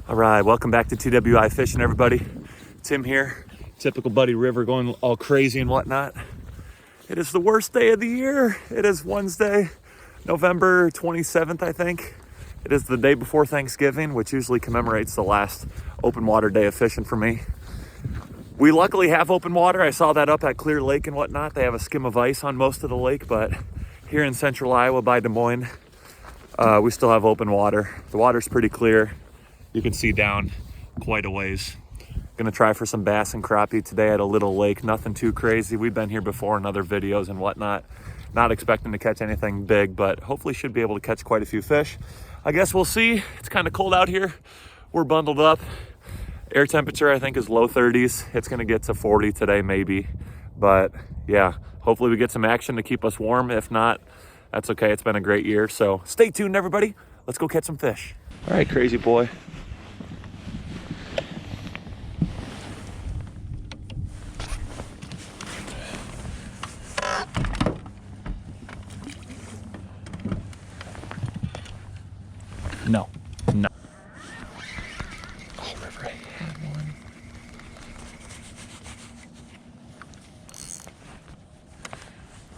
All right, welcome back to TWI Fishing, everybody. Tim here, typical Buddy River, going all crazy and whatnot. It is the worst day of the year. It is Wednesday, November 27th, I think. It is the day before Thanksgiving, which usually commemorates the last open water day of fishing for me. We luckily have open water. I saw that up at Clear Lake and whatnot. They have a skim of ice on most of the lake, but here in central Iowa by Des Moines, we still have open water. The water's pretty clear. You can see down quite a ways. Gonna try for some bass and crappie today at a little lake. Nothing too crazy. We've been here before in other videos and whatnot. Not expecting to catch anything big, but hopefully should be able to catch quite a few fish. I guess we'll see. It's kind of cold out here. We're bundled up. Air temperature, I think, is low 30s. It's gonna get to 40 today, maybe. But yeah, hopefully we get some action to keep us warm. If not, that's okay. It's been a great year. So stay tuned, everybody. Let's go catch some fish. All right, crazy boy. No. Oh, River, I had one.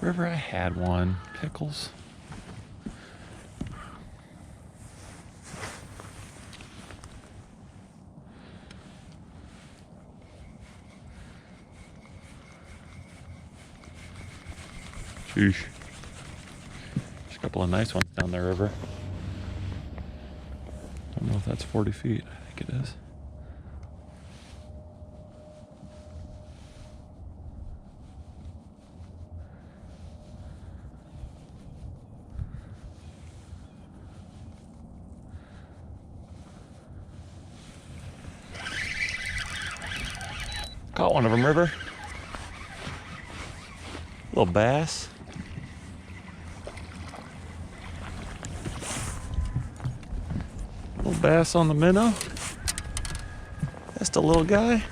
River, I had one. Pickles. Sheesh. There's a couple of nice ones down there, River. I don't know if that's 40 feet. I think it is. Caught one of them, River. Little bass. Little bass on the minnow. That's the little guy.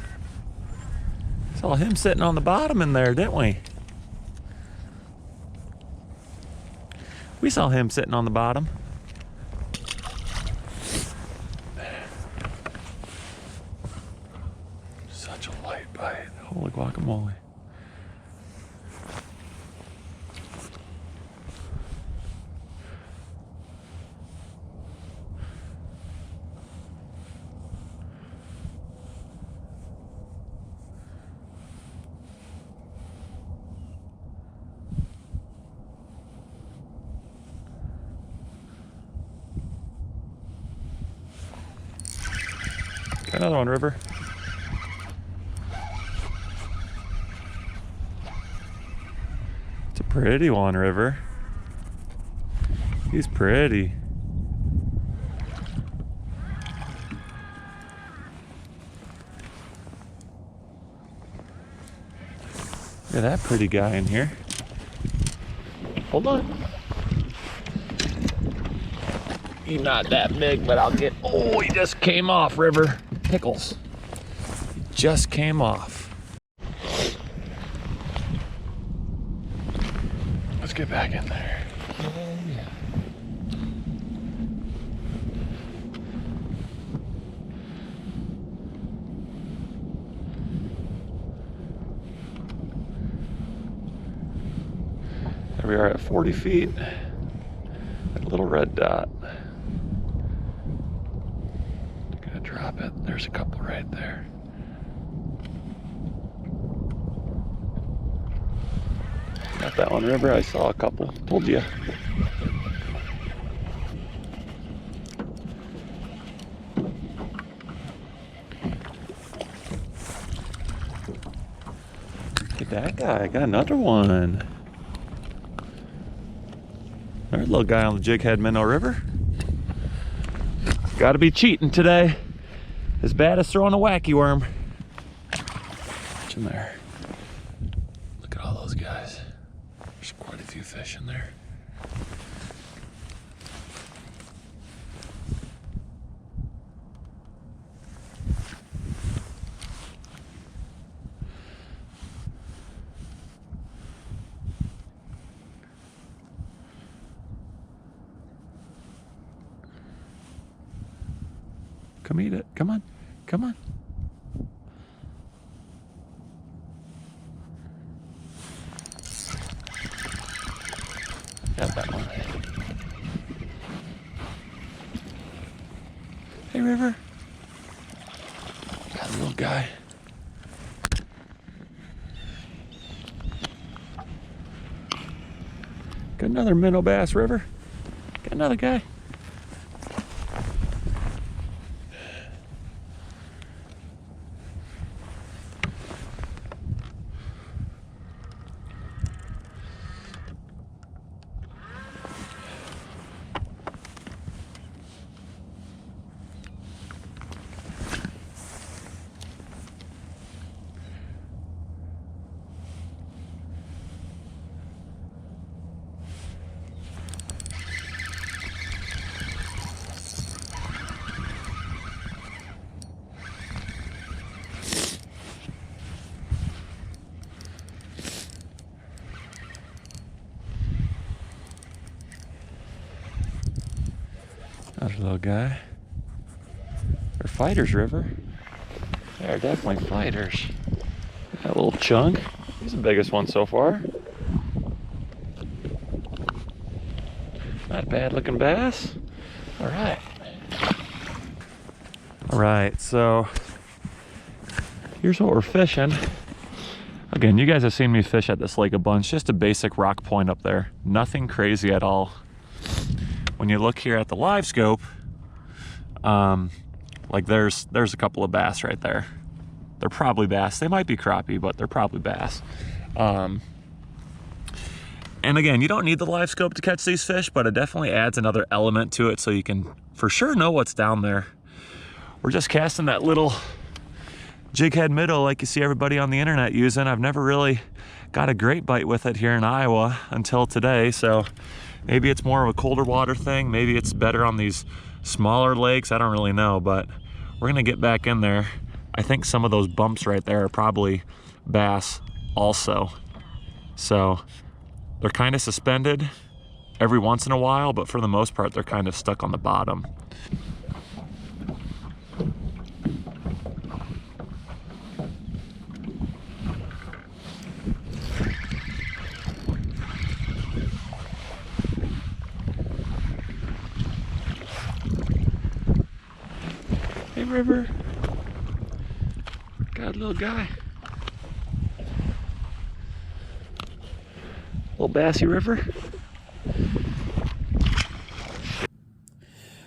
Saw him sitting on the bottom in there, didn't we? We saw him sitting on the bottom. Such a light bite. Holy guacamole. Got another one, River. It's a pretty one, River. He's pretty. Look at that pretty guy in here. Hold on. He's not that big, but I'll get. Oh, he just came off, River. Pickles. He just came off. Let's get back in there. Yeah. There we are at 40 feet. That little red dot. Drop it. There's a couple right there. Got that one, River. I saw a couple. Told you. Look at that guy. I got another one. There's a little guy on the jighead minnow, River. Gotta be cheating today. As bad as throwing a wacky worm. Watch him there. Look at all those guys. There's quite a few fish in there. Come eat it. Come on. Come on. Got that one. Hey, River. Got a little guy. Got another minnow bass, River. Got another guy. Another little guy. They're fighters, River. They're definitely fighters. That little chunk. He's the biggest one so far. Not a bad looking bass. All right. All right, so here's what we're fishing. Again, you guys have seen me fish at this lake a bunch. Just a basic rock point up there. Nothing crazy at all. When you look here at the live scope, like there's a couple of bass right there. They're probably bass. They might be crappie, but they're probably bass. And again, you don't need the live scope to catch these fish, but it definitely adds another element to it so you can for sure know what's down there. We're just casting that little jighead minnow like you see everybody on the internet using. I've never really got a great bite with it here in Iowa until today, so maybe it's more of a colder water thing. Maybe it's better on these smaller lakes. I don't really know, but we're gonna get back in there. I think some of those bumps right there are probably bass also. So they're kind of suspended every once in a while, but for the most part, they're kind of stuck on the bottom. Hey, River. Got a little guy. Little bassy, River.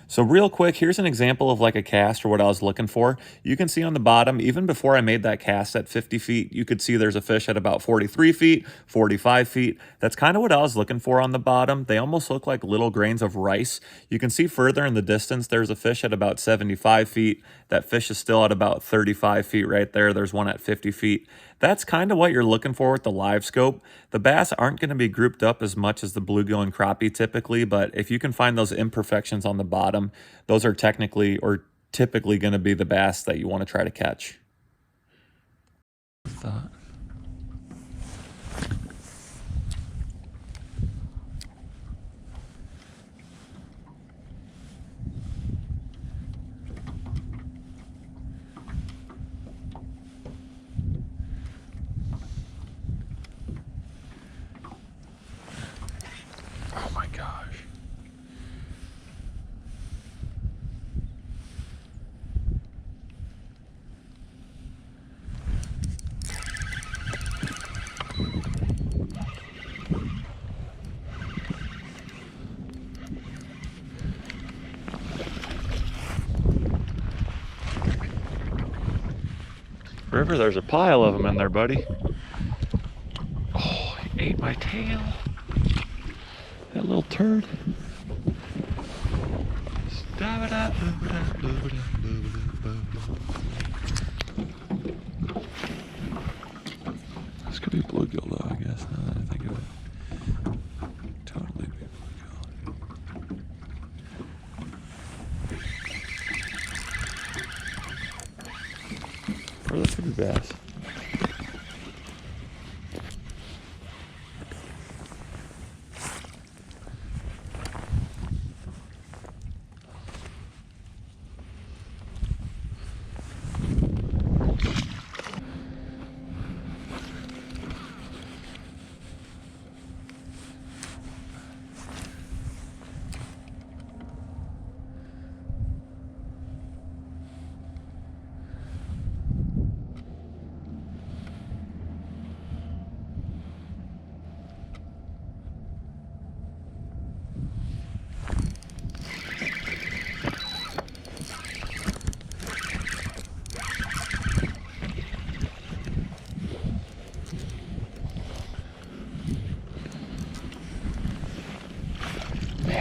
So real quick, here's an example of like a cast or what I was looking for. You can see on the bottom, even before I made that cast at 50 feet, you could see there's a fish at about 43 feet, 45 feet. That's kind of what I was looking for on the bottom. They almost look like little grains of rice. You can see further in the distance, there's a fish at about 75 feet. That fish is still at about 35 feet right there. There's one at 50 feet. That's kind of what you're looking for with the live scope. The bass aren't going to be grouped up as much as the bluegill and crappie typically, but if you can find those imperfections on the bottom, those are technically or typically going to be the bass that you want to try to catch. Oh my gosh. River, there's a pile of them in there, buddy. Oh, he ate my tail. That little turd. This could be bluegill though, I guess, now that I think of it. Totally be bluegill. Or this could be bass.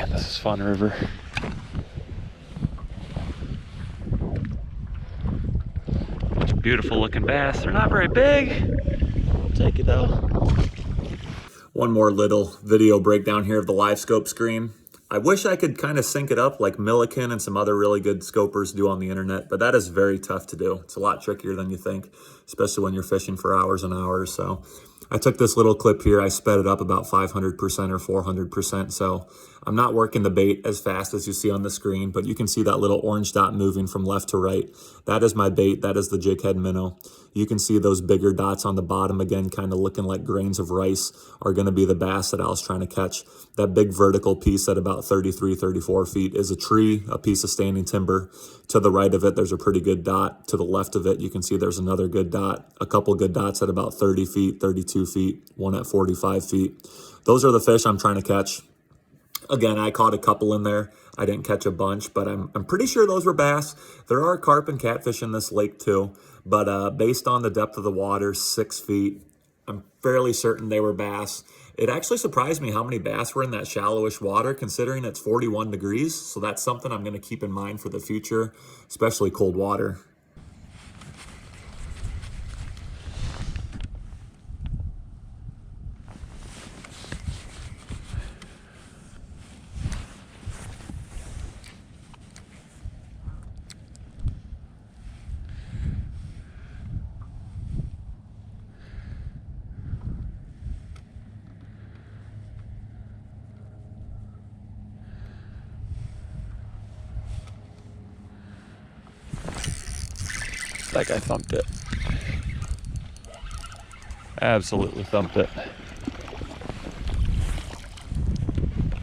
Man, this is fun river. Bunch of beautiful looking bass. They're not very big. I'll take it though. One more little video breakdown here of the live scope screen. I wish I could kind of sync it up like Milliken and some other really good scopers do on the internet, but that is very tough to do. It's a lot trickier than you think, especially when you're fishing for hours and hours. So I took this little clip here. I sped it up about 500% or 400%. So I'm not working the bait as fast as you see on the screen, but you can see that little orange dot moving from left to right. That is my bait. That is the jighead minnow. You can see those bigger dots on the bottom again, kind of looking like grains of rice, are going to be the bass that I was trying to catch. That big vertical piece at about 33, 34 feet is a tree, a piece of standing timber. To the right of it, there's a pretty good dot. To the left of it, you can see there's another good dot, a couple good dots at about 30 feet, 32 feet, one at 45 feet. Those are the fish I'm trying to catch. Again, I caught a couple in there. I didn't catch a bunch, but I'm pretty sure those were bass. There are carp and catfish in this lake too, but based on the depth of the water, 6 feet, I'm fairly certain they were bass. It actually surprised me how many bass were in that shallowish water, considering it's 41 degrees. So that's something I'm going to keep in mind for the future, especially cold water. Like I thumped it. Absolutely thumped it.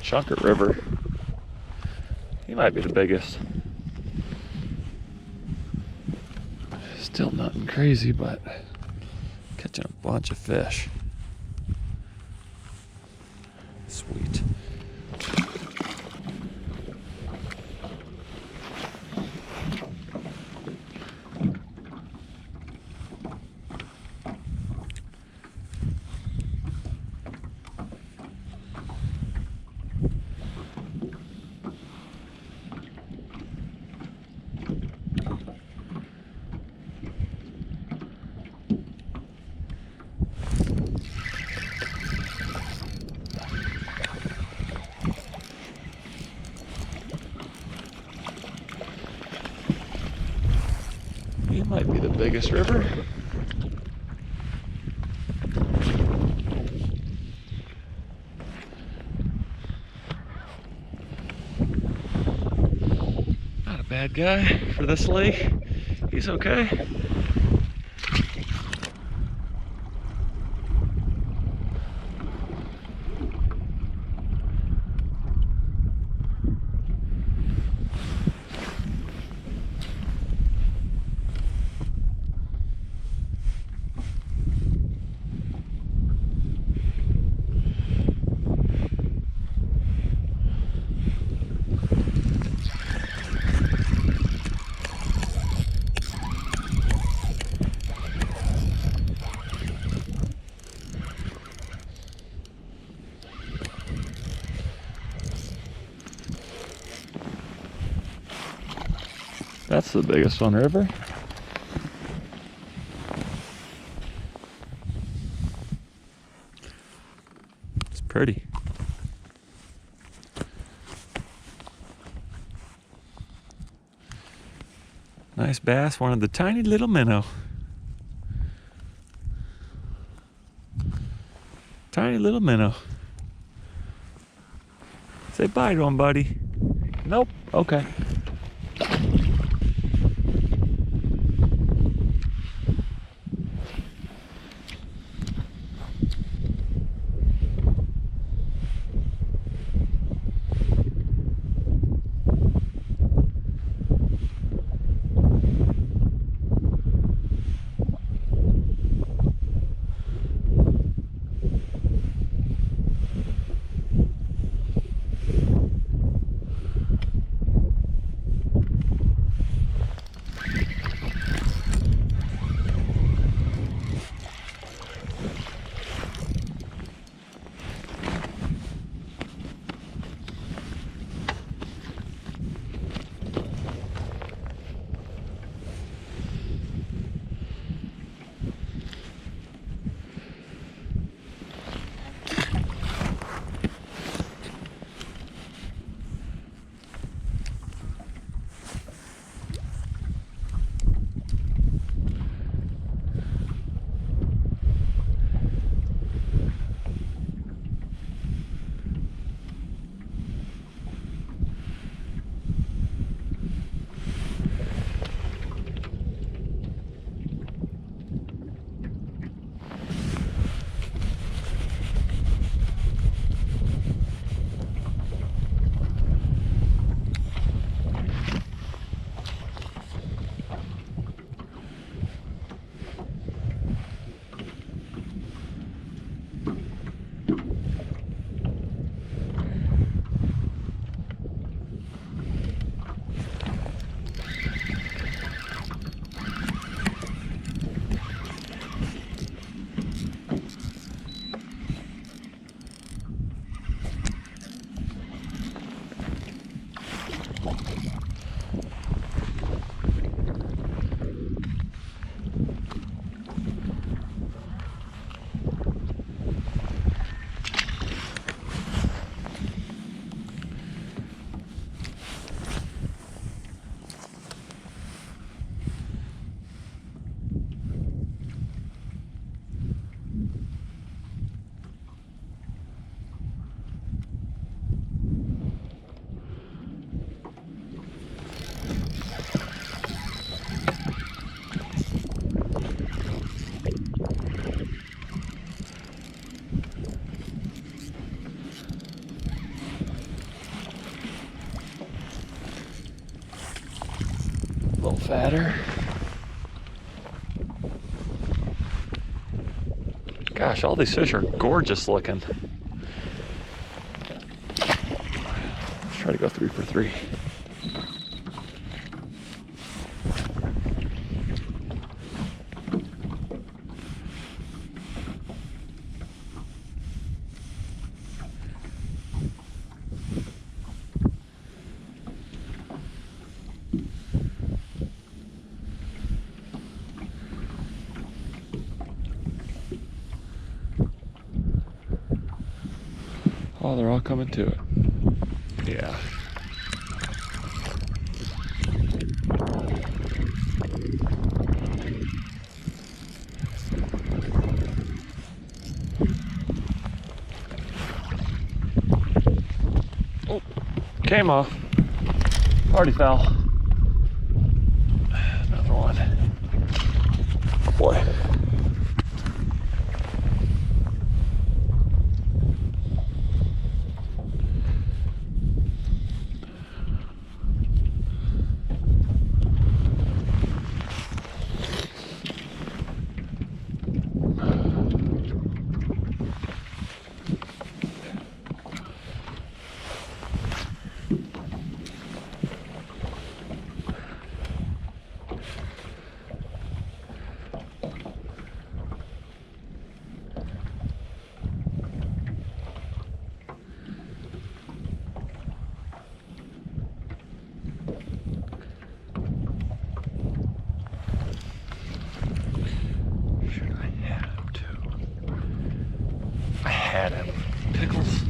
Chunker River. He might be the biggest. Still nothing crazy, but catching a bunch of fish. Sweet. He might be the biggest river. Not a bad guy for this lake. He's okay. That's the biggest one, river. It's pretty. Nice bass, one of the tiny little minnow. Tiny little minnow. Say bye to him, buddy. Nope, okay. better. Gosh, all these fish are gorgeous looking. Let's try to go 3 for 3. Oh, they're all coming to it. Yeah. Oh, came off. Already fell. Another one. Boy. Had him. Pickles.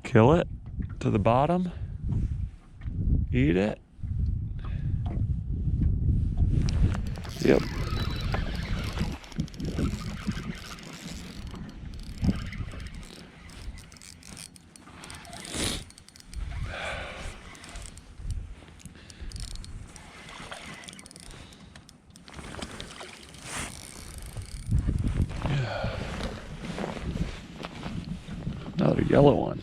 Kill it to the bottom. Eat it. Yep. Another yellow one.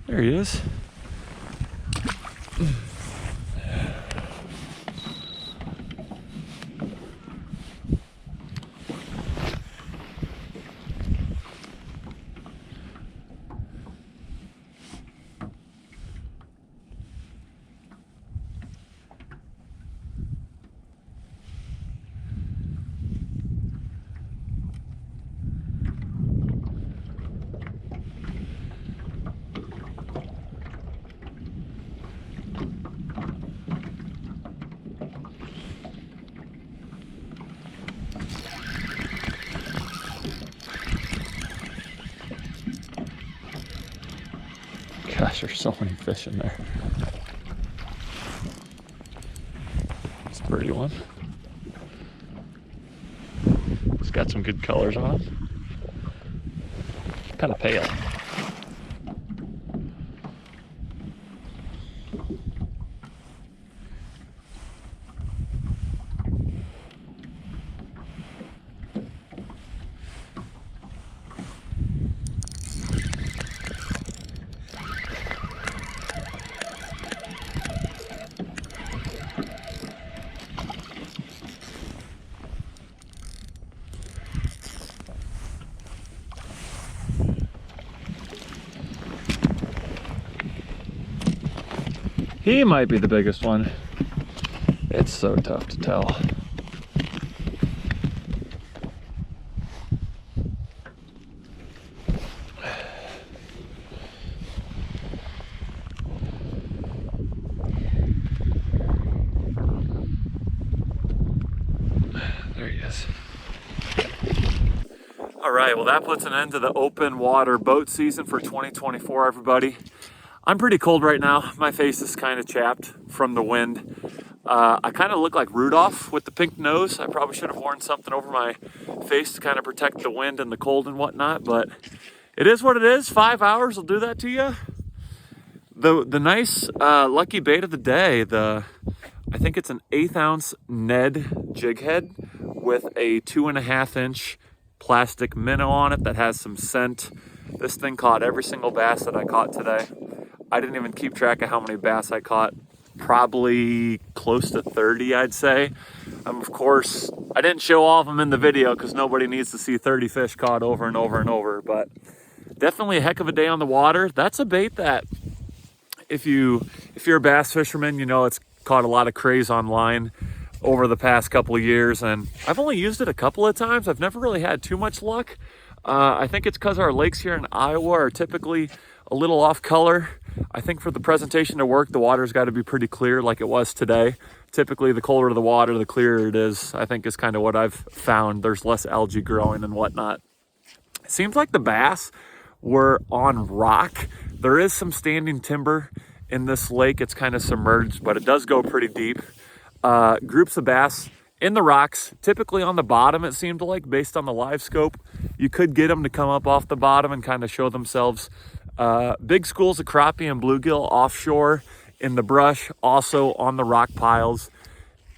There he is. Gosh, there's so many fish in there. It's a pretty one. It's got some good colors on it. Kind of pale. He might be the biggest one. It's so tough to tell. There he is. All right, well that puts an end to the open water boat season for 2024, everybody. I'm pretty cold right now. My face is kind of chapped from the wind. I kind of look like Rudolph with the pink nose. I probably should have worn something over my face to kind of protect the wind and the cold and whatnot, but it is what it is. 5 hours will do that to you. The nice lucky bait of the day, I think it's an 1/8 ounce Ned jig head with a 2.5 inch plastic minnow on it that has some scent. This thing caught every single bass that I caught today. I didn't even keep track of how many bass I caught. Probably close to 30, I'd say. Of course, I didn't show all of them in the video because nobody needs to see 30 fish caught over and over and over, but definitely a heck of a day on the water. That's a bait that if you're a bass fisherman, you know it's caught a lot of craze online over the past couple of years, and I've only used it a couple of times. I've never really had too much luck. I think it's because our lakes here in Iowa are typically a little off color. I think for the presentation to work, the water's got to be pretty clear like it was today. Typically, the colder the water, the clearer it is, I think is kind of what I've found. There's less algae growing and whatnot. It seems like the bass were on rock. There is some standing timber in this lake. It's kind of submerged, but it does go pretty deep. Groups of bass in the rocks, typically on the bottom, it seemed like, based on the live scope. You could get them to come up off the bottom and kind of show themselves. Big schools of crappie and bluegill offshore in the brush, also on the rock piles.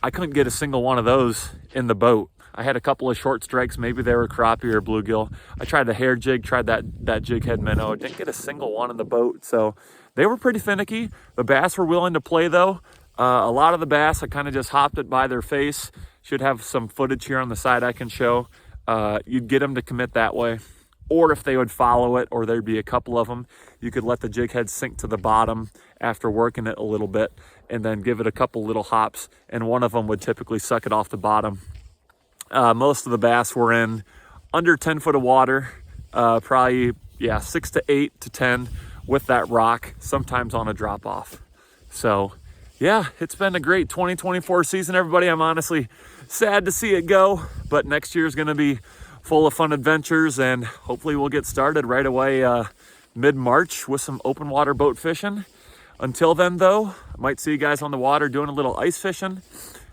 I couldn't get a single one of those in the boat. I had a couple of short strikes, maybe they were crappie or bluegill. I tried the hair jig, tried that jig head minnow. Didn't get a single one in the boat, so they were pretty finicky. The bass were willing to play though. A lot of the bass, I kind of just hopped it by their face. Should have some footage here on the side I can show. You'd get them to commit that way. Or if they would follow it, or there'd be a couple of them, you could let the jig head sink to the bottom after working it a little bit and then give it a couple little hops, and one of them would typically suck it off the bottom. Most of the bass were in under 10 foot of water, probably 6 to 8 to 10 with that rock, sometimes on a drop off. So yeah, it's been a great 2024 season, everybody. I'm honestly sad to see it go, but next year is going to be full of fun adventures, and hopefully we'll get started right away mid-March with some open water boat fishing. Until then though, I might see you guys on the water doing a little ice fishing.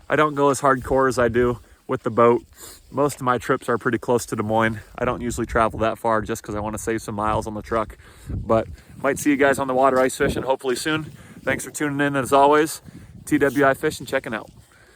I don't go as hardcore as I do with the boat. Most of my trips are pretty close to Des Moines. I don't usually travel that far just because I want to save some miles on the truck, but might see you guys on the water ice fishing hopefully soon. Thanks for tuning in as always. TWI Fishing checking out.